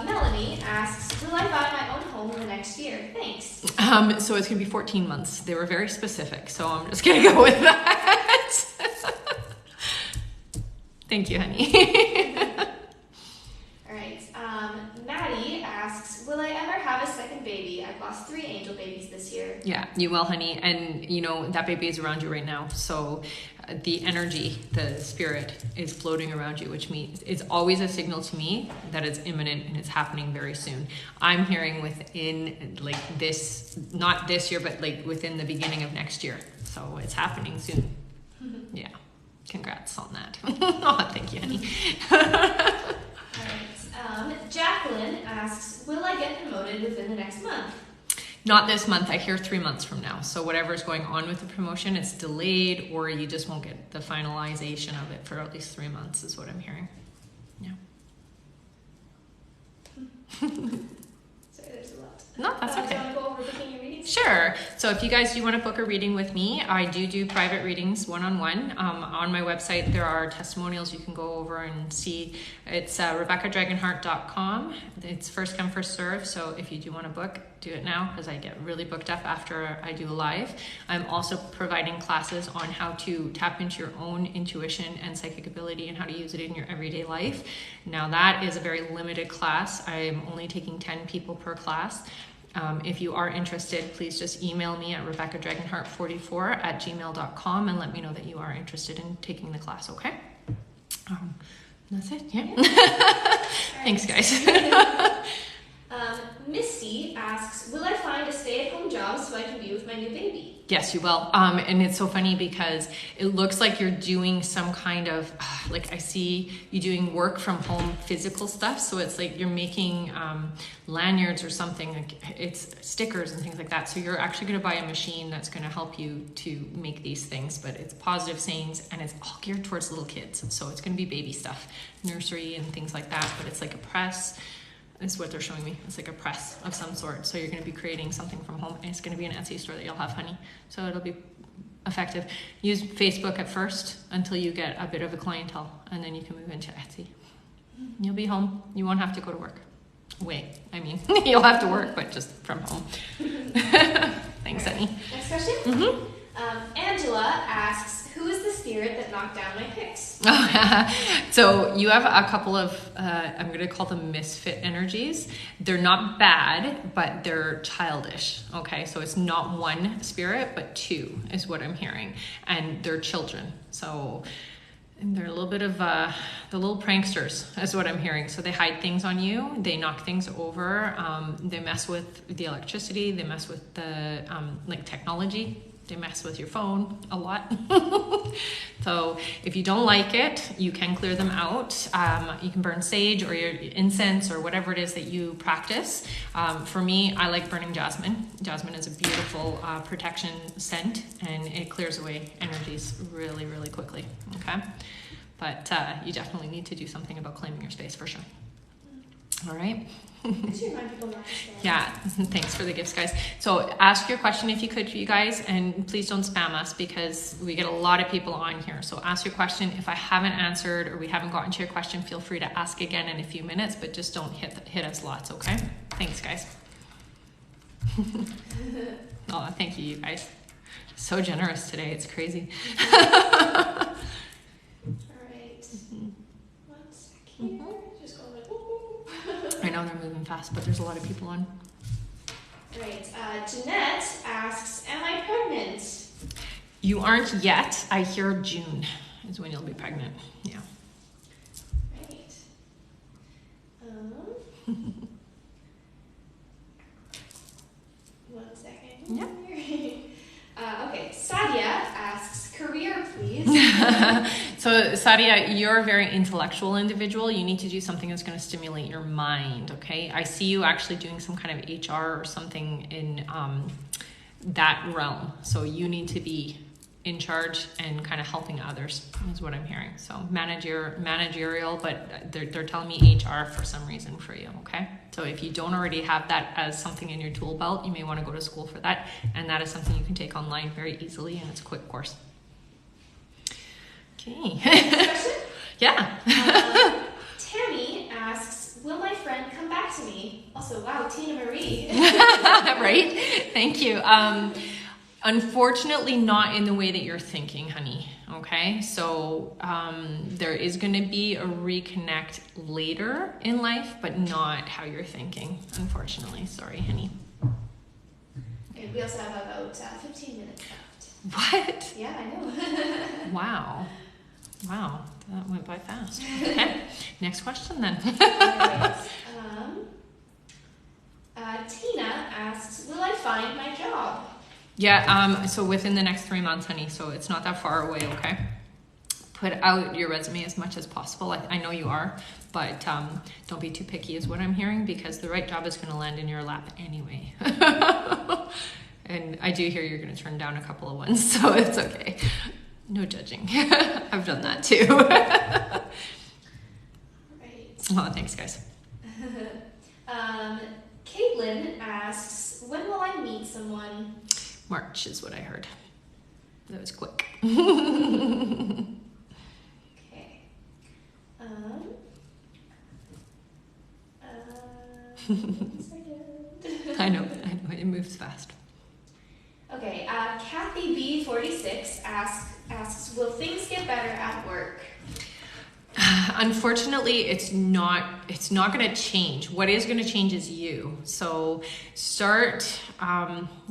Melanie asks, will I buy my own home in the next year? Thanks. So it's going to be 14 months. They were very specific, so I'm just going to go with that. Thank you, honey. All right. Maddie asks, will I ever have a second baby? I've lost 3 angel babies this year. Yeah, you will, honey. And, that baby is around you right now. So the energy, the spirit is floating around you, which means it's always a signal to me that it's imminent and it's happening very soon. I'm hearing within not this year, but within the beginning of next year. So it's happening soon. Yeah. Congrats on that. Oh, thank you, honey. All right. Jacqueline asks, will I get promoted within the next month? Not this month. I hear 3 months from now. So whatever's going on with the promotion, it's delayed, or you just won't get the finalization of it for at least 3 months is what I'm hearing. Yeah. Sorry, there's a lot. No, that's okay. Do you want to go over booking your readings? Sure. So if you guys do want to book a reading with me, I do private readings one-on-one. On my website, there are testimonials you can go over and see. It's RebeccaDragonheart.com. It's first come, first serve. So if you do want to book, do it now because I get really booked up after I do a live. I'm also providing classes on how to tap into your own intuition and psychic ability and how to use it in your everyday life. Now that is a very limited class. I'm only taking 10 people per class. If you are interested, please just email me at RebeccaDragonheart44@gmail.com and let me know that you are interested in taking the class, okay? That's it, yeah. Thanks, guys. Misty asks, will I find a stay-at-home job so I can be with my new baby? Yes, you will. And it's so funny because it looks like you're doing some kind of, like I see you doing work from home physical stuff. So it's like you're making lanyards or something, like it's stickers and things like that. So you're actually going to buy a machine that's going to help you to make these things, but it's positive sayings and it's all geared towards little kids. So it's going to be baby stuff, nursery and things like that, but it's like a press. Is what they're showing me. It's like a press of some sort. So you're going to be creating something from home. And it's going to be an Etsy store that you'll have, honey. So it'll be effective. Use Facebook at first until you get a bit of a clientele. And then you can move into Etsy. You'll be home. You won't have to go to work. You'll have to work, but just from home. Thanks, honey. Next question. Mm-hmm. Angela asks, who is the spirit that knocked down my picks? So you have a couple of, I'm going to call them misfit energies. They're not bad, but they're childish. Okay, so it's not one spirit, but two is what I'm hearing. And they're children. So they're a little bit of the little pranksters is what I'm hearing. So they hide things on you. They knock things over. They mess with the electricity. They mess with the like technology. They mess with your phone a lot. So if you don't like it, you can clear them out. You can burn sage or your incense or whatever it is that you practice. For me, I like burning jasmine. Jasmine is a beautiful protection scent and it clears away energies really, really quickly. Okay, but you definitely need to do something about claiming your space for sure. All right. Yeah, thanks for the gifts, guys. So ask your question if you could, you guys, and please don't spam us because we get a lot of people on here. So ask your question. If I haven't answered or we haven't gotten to your question, feel free to ask again in a few minutes, but just don't hit us lots, okay? Thanks, guys. Oh, thank you, you guys. So generous today. It's crazy. All right. 1 sec here. Just going like, I know they're moving fast, but there's a lot of people on. Right. Jeanette asks, am I pregnant? You aren't yet. I hear June is when you'll be pregnant. Yeah. Right. 1 second. Yeah. Okay. Sadia asks, career, please. So Sadia, you're a very intellectual individual. You need to do something that's going to stimulate your mind, okay? I see you actually doing some kind of HR or something in that realm. So you need to be in charge and kind of helping others is what I'm hearing. So managerial, but they're telling me HR for some reason for you, okay? So if you don't already have that as something in your tool belt, you may want to go to school for that. And that is something you can take online very easily and it's a quick course. Okay. Next question? Yeah. Tammy asks, will my friend come back to me? Also, wow, Tina Marie. Right? Thank you. Unfortunately, not in the way that you're thinking, honey. Okay? So there is going to be a reconnect later in life, but not how you're thinking, unfortunately. Sorry, honey. Okay, we also have about 15 minutes left. What? Yeah, I know. Wow, that went by fast. Okay, next question then. Tina asks, will I find my job? Yeah, so within the next 3 months, honey, so it's not that far away, okay? Put out your resume as much as possible. I know you are, but don't be too picky is what I'm hearing because the right job is going to land in your lap anyway. And I do hear you're going to turn down a couple of ones, so it's okay. No judging. I've done that too. Right. Oh, thanks, guys. Caitlin asks, when will I meet someone? March is what I heard. That was quick. Okay. I know, it moves fast. Okay, Kathy B46 asks, will things get better at work? Unfortunately, it's not going to change. What is going to change is you. So start,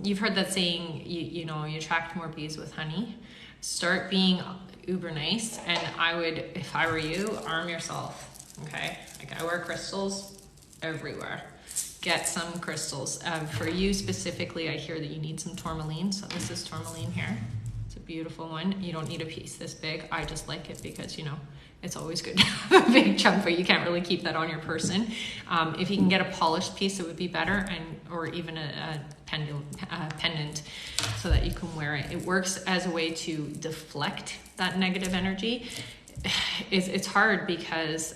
you've heard that saying, you attract more bees with honey. Start being uber nice. And I would, if I were you, arm yourself. Okay. Like I wear crystals everywhere. Get some crystals. For you specifically, I hear that you need some tourmaline. So this is tourmaline here. It's a beautiful one. You don't need a piece this big. I just like it because, it's always good to have a big chunk, but you can't really keep that on your person. If you can get a polished piece, it would be better, or even a pendant so that you can wear it. It works as a way to deflect that negative energy. It's hard because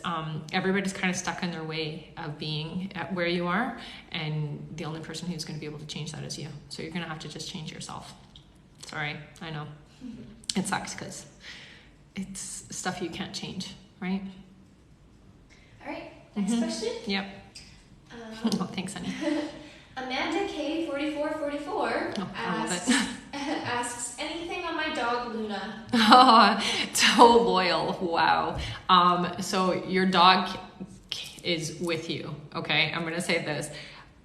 everybody's kind of stuck in their way of being at where you are, and the only person who's going to be able to change that is you. So you're going to have to just change yourself. Sorry, I know. It sucks because it's stuff you can't change, right? All right, next question. Yep. Oh, thanks, honey. Amanda K4444 asks anything on my dog Luna. Oh, so loyal. Wow. So your dog is with you. Okay, I'm gonna say this.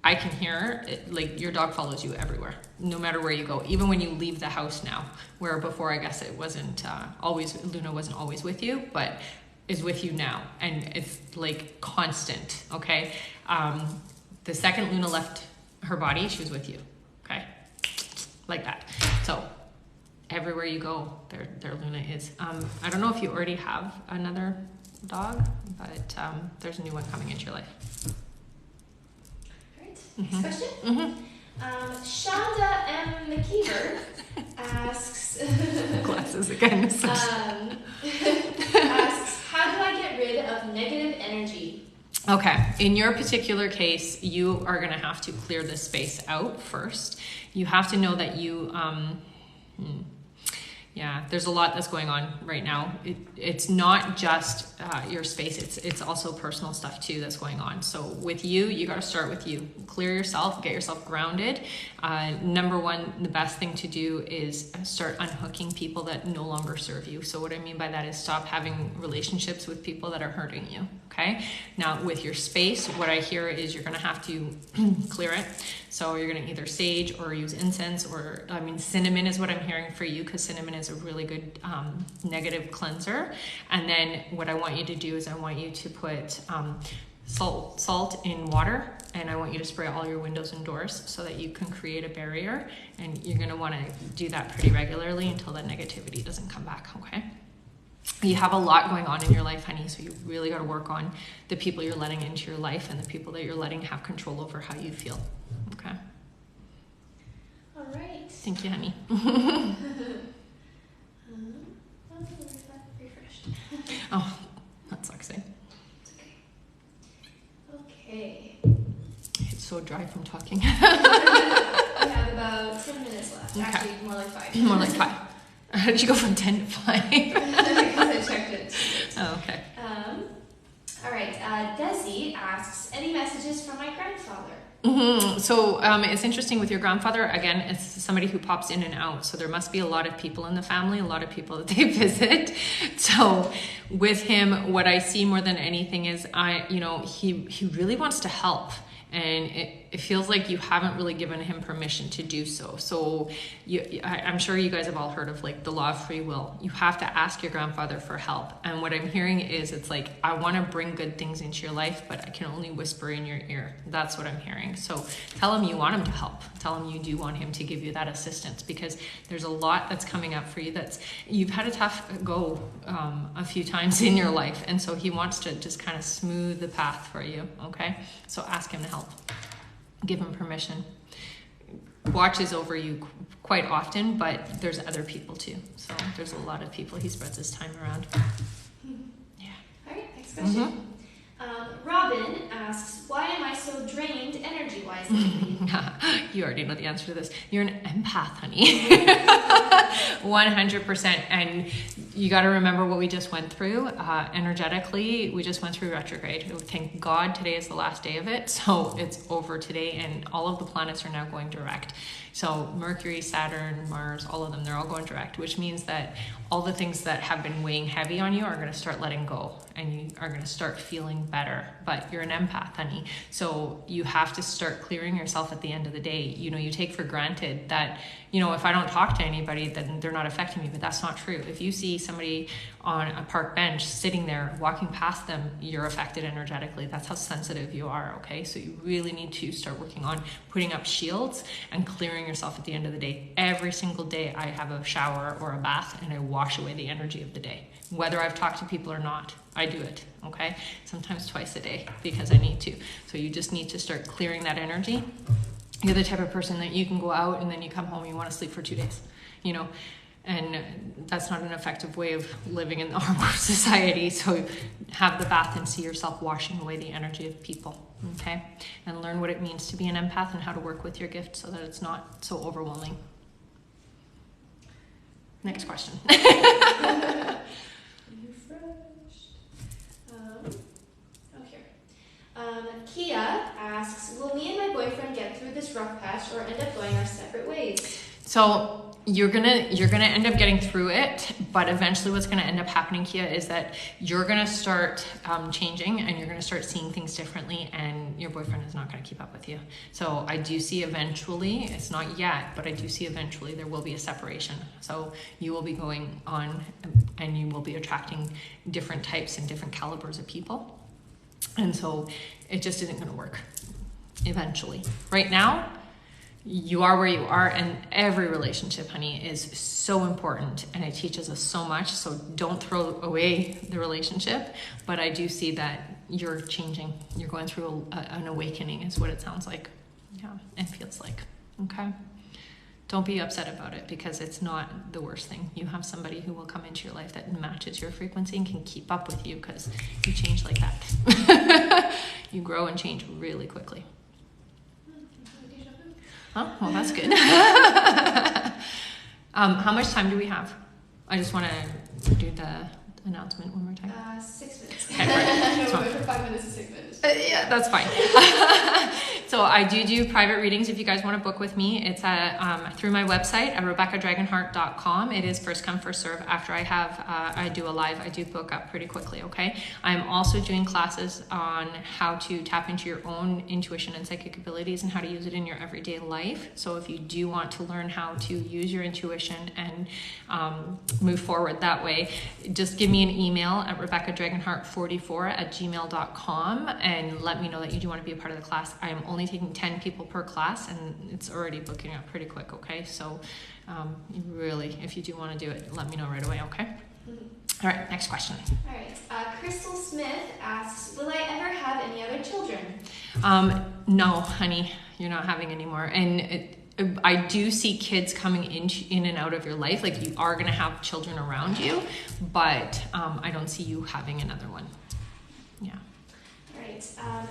I can hear it, like your dog follows you everywhere, no matter where you go, even when you leave the house now, where before I guess it wasn't Luna wasn't always with you, but is with you now, and it's like constant. Okay. The second Luna left her body, she was with you. Okay. Like that. So everywhere you go, there Luna is. I don't know if you already have another dog, but there's a new one coming into your life. Next question. Shonda M. McKeever asks... Glasses again. asks, how do I get rid of negative energy? Okay, in your particular case, you are going to have to clear this space out first. You have to know that you... there's a lot that's going on right now. It's not just your space, it's also personal stuff too that's going on. So with you got to start with you. Clear yourself, get yourself grounded. Number one, the best thing to do is start unhooking people that no longer serve you. So what I mean by that is stop having relationships with people that are hurting you, okay? Now with your space, what I hear is you're gonna have to clear it. So you're gonna either sage or use incense, or cinnamon is what I'm hearing for you, because cinnamon is a really good negative cleanser. And then what I want you to do is I want you to put salt in water, and I want you to spray all your windows and doors so that you can create a barrier, and you're going to want to do that pretty regularly until that negativity doesn't come back. Okay, you have a lot going on in your life, honey, so you really got to work on the people you're letting into your life and the people that you're letting have control over how you feel. Okay, all right, thank you, honey. Oh, that sucks, eh? It's okay. It's so dry from talking. We have about 10 minutes left. Okay. Actually, more like 5. More like 5. How did you go from 10 to 5? Because I checked it. Oh, okay. All right. Desi asks, any messages from my grandfather? So it's interesting with your grandfather. Again, it's somebody who pops in and out. So there must be a lot of people in the family, a lot of people that they visit. So with him, what I see more than anything is he really wants to help. And it feels like you haven't really given him permission to do so. So I'm sure you guys have all heard of like the law of free will. You have to ask your grandfather for help. And what I'm hearing is it's like, I want to bring good things into your life, but I can only whisper in your ear. That's what I'm hearing. So tell him you want him to help. Tell him you do want him to give you that assistance, because there's a lot that's coming up for you. You've had a tough go a few times in your life. And so he wants to just kind of smooth the path for you. Okay. So ask him to help. Give him permission. Watches over you quite often, but there's other people too. So there's a lot of people he spreads his time around. Yeah. All right, next question. Robin asks, why am I so so drained energy-wise lately? You already know the answer to this. You're an empath, honey. 100%. And you got to remember what we just went through. Energetically, we just went through retrograde. Thank God today is the last day of it. So it's over today, and all of the planets are now going direct. So Mercury, Saturn, Mars, all of them, they're all going direct, which means that all the things that have been weighing heavy on you are going to start letting go, and you are going to start feeling better. But you're an empath, honey. So you have to start clearing yourself at the end of the day. You know, you take for granted that, you know, if I don't talk to anybody, then they're not affecting me, but that's not true. If you see somebody on a park bench sitting there, walking past them, you're affected energetically. That's how sensitive you are, okay? So you really need to start working on putting up shields and clearing yourself at the end of the day. Every single day I have a shower or a bath and I wash away the energy of the day. Whether I've talked to people or not, I do it, okay? Sometimes twice a day because I need to. So you just need to start clearing that energy. You're the type of person that you can go out and then you come home and you want to sleep for 2 days, you know? And that's not an effective way of living in our society. So have the bath and see yourself washing away the energy of people, okay? And learn what it means to be an empath and how to work with your gift so that it's not so overwhelming. Next question. Kia asks, will me and my boyfriend get through this rough patch or end up going our separate ways? So you're gonna end up getting through it, but eventually what's gonna end up happening, Kia, is that you're gonna start changing and you're gonna start seeing things differently, and your boyfriend is not gonna keep up with you. So I do see eventually, it's not yet, but I do see eventually there will be a separation. So you will be going on and you will be attracting different types and different calibers of people. And so it just isn't going to work eventually. Right now, you are where you are, and every relationship, honey, is so important, and it teaches us so much. So don't throw away the relationship. But I do see that you're changing. You're going through an awakening is what it sounds like. Yeah, and feels like. Okay. Don't be upset about it because it's not the worst thing. You have somebody who will come into your life that matches your frequency and can keep up with you because you change like that. You grow and change really quickly. Oh, well, that's good. How much time do we have? I just want to do the announcement one more time. 6 minutes. Okay, right. No, for 5 minutes to 6 minutes. Yeah, that's fine. So I do private readings if you guys want to book with me. It's through my website at RebeccaDragonheart.com. It is first come, first serve. After I do a live, I do book up pretty quickly, okay? I'm also doing classes on how to tap into your own intuition and psychic abilities and how to use it in your everyday life. So if you do want to learn how to use your intuition and move forward that way, just give me an email at RebeccaDragonheart44@gmail.com and let me know that you do want to be a part of the class. I am only taking 10 people per class, and it's already booking up pretty quick, okay? So really, if you do want to do it, let me know right away, okay? Mm-hmm. All right, next question. All right, Crystal Smith asks, will I ever have any other children? No, honey, you're not having any more. And I do see kids coming in and out of your life. Like, you are going to have children around you, but I don't see you having another one. Yeah. All right.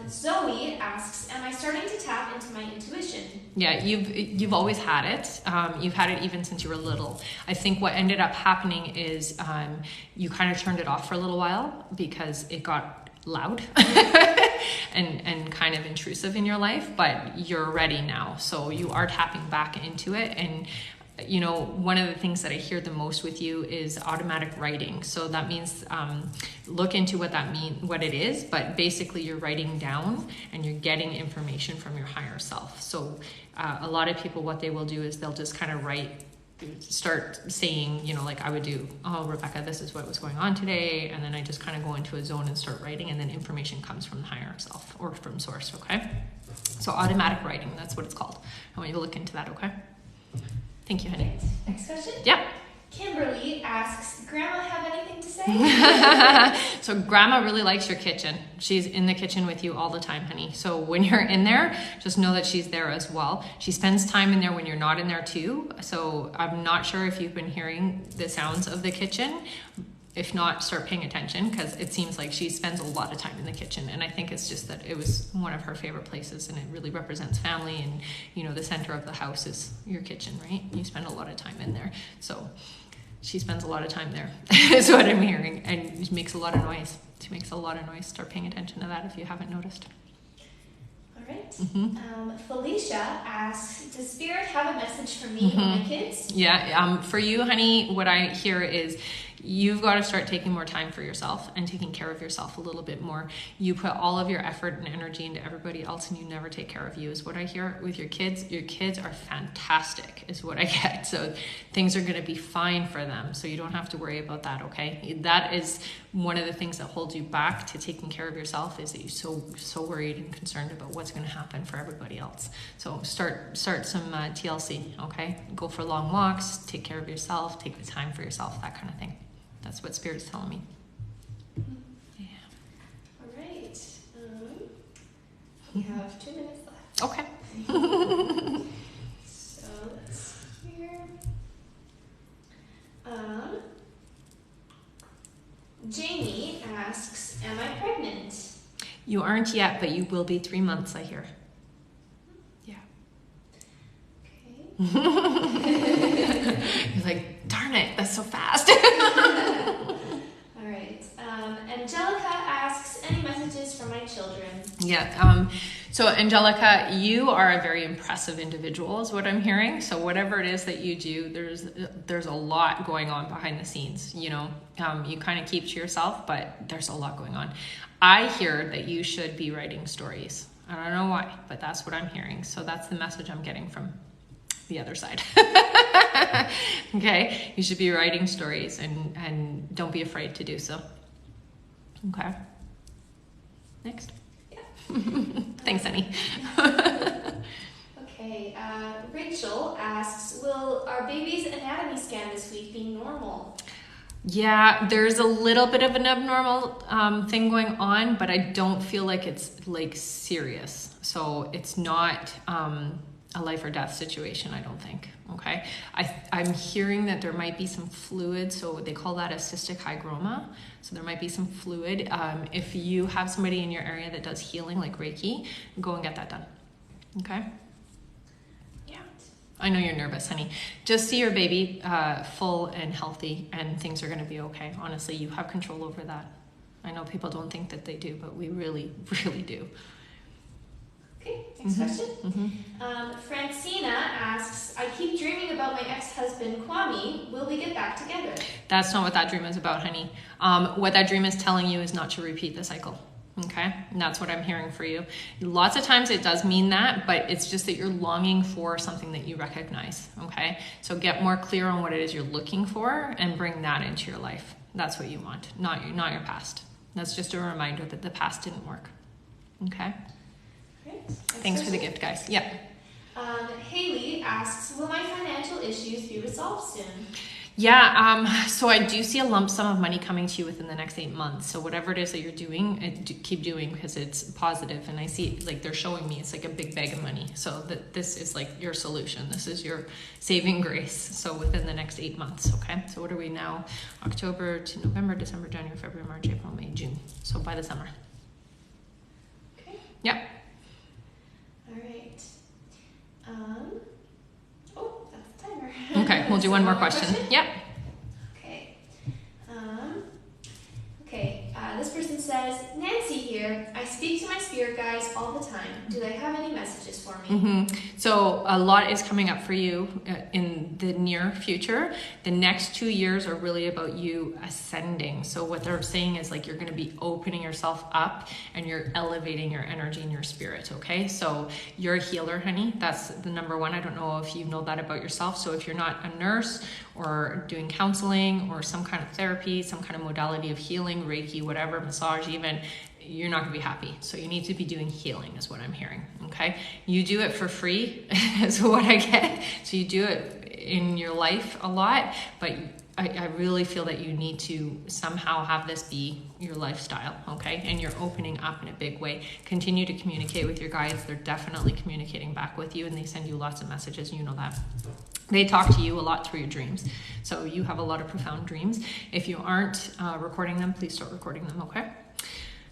Zoe asks, am I starting to tap into my intuition? Yeah, you've always had it. You've had it even since you were little. I think what ended up happening is you kind of turned it off for a little while because it got loud and kind of intrusive in your life, but you're ready now. So you are tapping back into it. And you know, one of the things that I hear the most with you is automatic writing. So that means look into what it is, but basically you're writing down and you're getting information from your higher self. So a lot of people, what they will do is they'll just kind of start saying, you know, like I would do, oh, Rebecca, this is what was going on today. And then I just kind of go into a zone and start writing, and then information comes from the higher self or from source, okay? So automatic writing, that's what it's called. I want you to look into that, okay? Thank you, honey. Next question? Yep. Kimberly asks, Grandma have anything to say? So Grandma really likes your kitchen. She's in the kitchen with you all the time, honey. So when you're in there, just know that she's there as well. She spends time in there when you're not in there too. So I'm not sure if you've been hearing the sounds of the kitchen. If not, start paying attention, because it seems like she spends a lot of time in the kitchen. And I think it's just that it was one of her favorite places, and it really represents family. And, you know, the center of the house is your kitchen, right? You spend a lot of time in there. So she spends a lot of time there, is what I'm hearing. And she makes a lot of noise. She makes a lot of noise. Start paying attention to that if you haven't noticed. All right. Felicia asks, does Spirit have a message for me or my kids? Yeah. For you, honey, what I hear is you've got to start taking more time for yourself and taking care of yourself a little bit more. You put all of your effort and energy into everybody else, and you never take care of you, is what I hear with your kids. Your kids are fantastic, is what I get. So things are going to be fine for them. So you don't have to worry about that, okay? That is one of the things that holds you back to taking care of yourself, is that you're so worried and concerned about what's going to happen for everybody else. So start some TLC, okay? Go for long walks, take care of yourself, take the time for yourself, that kind of thing. That's what Spirit's telling me. Yeah. All right. We have 2 minutes left. Okay. So let's see here. Jamie asks, am I pregnant? You aren't yet, but you will be 3 months, I hear. Yeah. Okay. You're like, darn it, that's so fast. All right. Angelica asks, any messages for my children? Yeah. So Angelica, you are a very impressive individual, is what I'm hearing. So whatever it is that you do, there's a lot going on behind the scenes. You know, you kind of keep to yourself, but there's a lot going on. I hear that you should be writing stories. I don't know why, but that's what I'm hearing. So that's the message I'm getting from the other side. Okay, you should be writing stories, and don't be afraid to do so. Okay. Next. Yeah. Thanks, honey. Okay. Rachel asks, will our baby's anatomy scan this week be normal? Yeah, there's a little bit of an abnormal thing going on, but I don't feel like it's like serious. So it's not a life or death situation, I don't think. Okay. I'm hearing that there might be some fluid. So they call that a cystic hygroma. So there might be some fluid. If you have somebody in your area that does healing, like Reiki, go and get that done. Okay. Yeah. I know you're nervous, honey. Just see your baby full and healthy, and things are going to be okay. Honestly, you have control over that. I know people don't think that they do, but we really, really do. Okay, next question. Francina asks, I keep dreaming about my ex-husband, Kwame. Will we get back together? That's not what that dream is about, honey. What that dream is telling you is not to repeat the cycle. Okay? And that's what I'm hearing for you. Lots of times it does mean that, but it's just that you're longing for something that you recognize. Okay? So get more clear on what it is you're looking for and bring that into your life. That's what you want, not your past. That's just a reminder that the past didn't work. Okay? Great. Thanks for the gift, guys. Yeah. Haley asks, will my financial issues be resolved soon? Yeah, so I do see a lump sum of money coming to you within the next 8 months. So whatever it is that you're doing, keep doing, because it's positive. And I see, like, they're showing me it's like a big bag of money. So that this is like your solution. This is your saving grace. So within the next 8 months, okay? So what are we now? October to November, December, January, February, March, April, May, June. So by the summer. Okay. Yep. All right. Oh, that's the timer. Okay, we'll do one more question. Yep. Okay. This person says, Nancy here. I speak to my spirit guides all the time. Do they have any messages for me? So a lot is coming up for you in the near future. The next 2 years are really about you ascending. So what they're saying is, like, you're going to be opening yourself up and you're elevating your energy and your spirit. Okay. So you're a healer, honey. That's the number one. I don't know if you know that about yourself. So if you're not a nurse or doing counseling or some kind of therapy, some kind of modality of healing, Reiki, whatever, massage even, you're not gonna be happy. So you need to be doing healing is what I'm hearing, okay? You do it for free is what I get. So you do it in your life a lot, but I really feel that you need to somehow have this be your lifestyle, okay? And you're opening up in a big way. Continue to communicate with your guides. They're definitely communicating back with you, and they send you lots of messages, you know that. They talk to you a lot through your dreams. So you have a lot of profound dreams. If you aren't recording them, please start recording them, okay?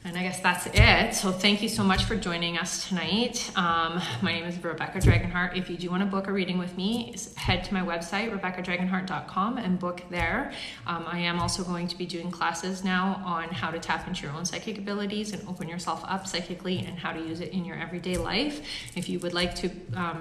And I guess that's it. So thank you so much for joining us tonight. My name is Rebecca Dragonheart. If you do want to book a reading with me, head to my website, rebeccadragonheart.com, and book there. I am also going to be doing classes now on how to tap into your own psychic abilities and open yourself up psychically and how to use it in your everyday life. If you would like to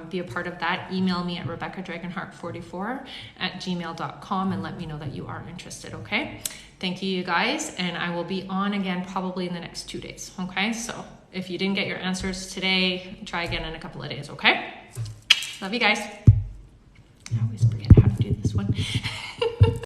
be a part of that, email me at rebeccadragonheart44@gmail.com and let me know that you are interested, okay? Thank you guys, and I will be on again probably in the next 2 days, okay? So if you didn't get your answers today, try again in a couple of days, okay? Love you guys. I always forget how to do this one.